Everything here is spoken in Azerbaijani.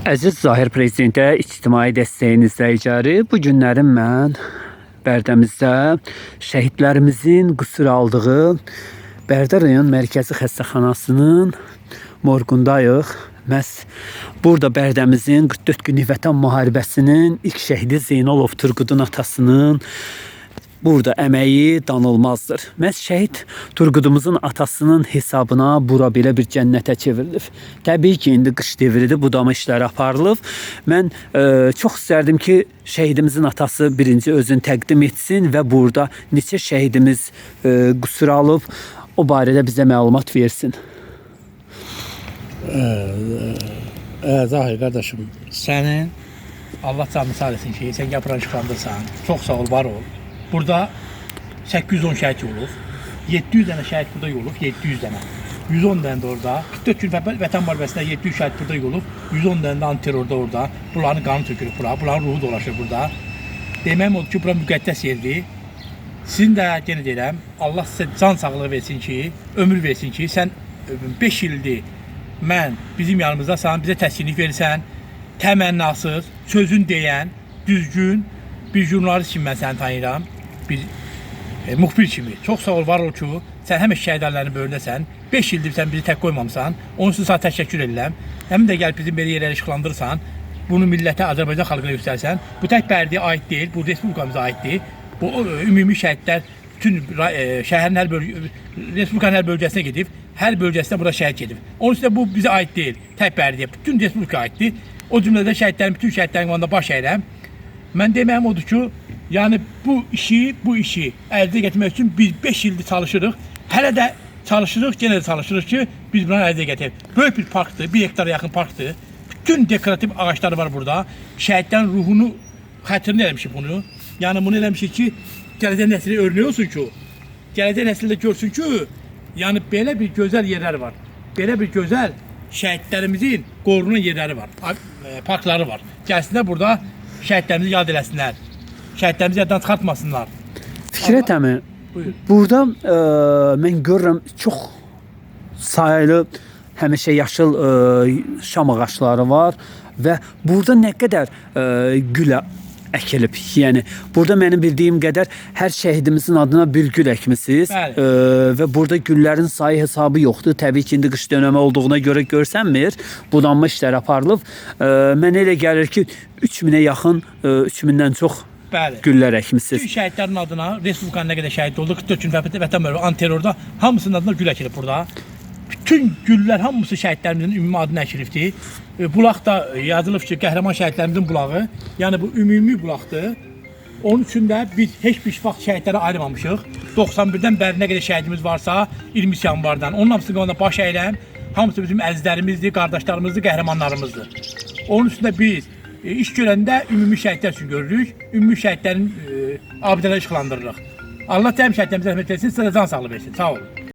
Əziz Zahir Prezidentə ictimai dəstəyinizlə icari bu günlərin mən Bərdəmizdə şəhidlərimizin qüsur aldığı Bərdə rayon mərkəzi xəstəxanasının morqundayıq. Məhz burada Bərdəmizin 44 günlük vətən müharibəsinin ilk şəhidi Zeynalov Turqudun atasının burada əməyi danılmazdır. Məhz şəhid Turqudumuzun atasının hesabına bura belə bir cənnətə çevrilib. Təbii ki, indi qış devridir, budama işləri aparılıb. Mən çox istərdim ki, şəhidimizin atası birinci özünü təqdim etsin və burada neçə şəhidimiz qüsur alıb, o barədə bizə məlumat versin. Zahir kardeşim, senin Allah canını sağ etsin ki, sen yapılan çıkandırsan. Çok sağ ol, var ol. Burada 810 şəhid olub, 700 dənə şəhid burada olub, 700 dənə. 110 dənə də orada, 44 gün vətən müharibəsində 700 şəhid burada olub, 110 dənə də antiterrorda orada. Bunların qanı tökülüb bura, bunların ruhu dolaşır burada. Deməyim odur ki, bura müqəddəs yerdir. Sizin də yenə deyirəm, Allah sizə can sağlığı versin ki, ömür versin ki, sən 5 ildir mən bizim yanımızda sana bizə təskinlik verirsən, təmənnasız, sözün deyən, düzgün bir jurnalist kimi mən səni tanıyıram. Bir muxbir kimi. Çox sağ ol, var ol ki, sən həmişə şəhidlərin böyündəsən. 5 ildir sən bizi tək qoymamısan. Onun üçün sənə təşəkkür edirəm. Həmin də gəlib bizim belə yerləri işıqlandırırsan. Bunu millətə, Azərbaycan xalqına göstərsən. Bu tək Bərdəyə aid deyil, bu respublikamıza aiddir. Bu ümumi şəhidlər bütün şəhərin hər respublikanın hər bölgəsinə gedib, hər bölgəsində burada şəhid gedib. Onun üçün də bu bizə aid deyil. Tək Bərdəyə, bütün respublikaya aiddir. O cümlədə şəhidlərin, bütün şəhidlərin yanında baş əyirəm. Mən deməyim odur ki, yani bu işi əldə gətirmək üçün biz 5 ildir çalışırıq. Hələ də çalışırıq, yenə də çalışırıq ki, biz bunu əldə gətirək. Böyük bir parkdır, 1 hektara yaxın parkdır. Bütün dekorativ ağaçları var burada. Şəhidlərin ruhunu xətrini eləmişik bunu. Yəni bunu eləmişik ki, gələcək nəslə örnək olsun ki, gələcək nəsil də görsün ki, yəni belə bir gözəl yerləri var. Belə bir gözəl şəhidlərimizin qorunan yerləri var, parkları var. Gəlsinlər burada şəhidlərimizi yad eləsinlər. Şəhidlərimizi yaddan çıxartmasınlar. Fikrət əmi, burada mən görürəm çox sayılı həmişə yaşıl şam ağaçları var və burada nə qədər gül əkilib. Yəni burada mənim bildiyim qədər hər şəhidimizin adına bir gül əkmisiniz və burada güllərin sayı hesabı yoxdur. Təbii ki, indi qış dönəmi olduğuna görə görsənmir. Budanma işləri aparılıb. Mənə elə gəlir ki, 3000-ə yaxın, 3000-dən çox güllər əkmisiniz. Bütün şəhidlərin adına respublikanın nə qədər şəhid oldu, 44 gün vətən müharibəsi antiterrorda hamısının adına gül əkilib burada. Bütün güllər hamısı şəhidlərimizin ümumi adına əkilibdir. Bulaq da yazılıb ki, qəhrəman şəhidlərimizin bulağı. Yəni bu ümumi bulaqdır. Onun üçün də biz heç bir vaxt şəhidlərə ayırmamışıq. 91-dən bəri nə qədər şəhidimiz varsa, 20 yanvardan. Onun hamısının qanında baş əyiləm. Hamısı bizim əzizlərimizdir, qardaşlarımızdır, qəhrəmanlarımızdır. Onun üçün də biz iş görəndə ümumi şəhidlər üçün görürük. Ümumi şəhidlərin abidələri işıqlandırırıq. Allah təm şəhidlərimizə rəhmət versin, sizə can sağlığı versin. Sağ olun.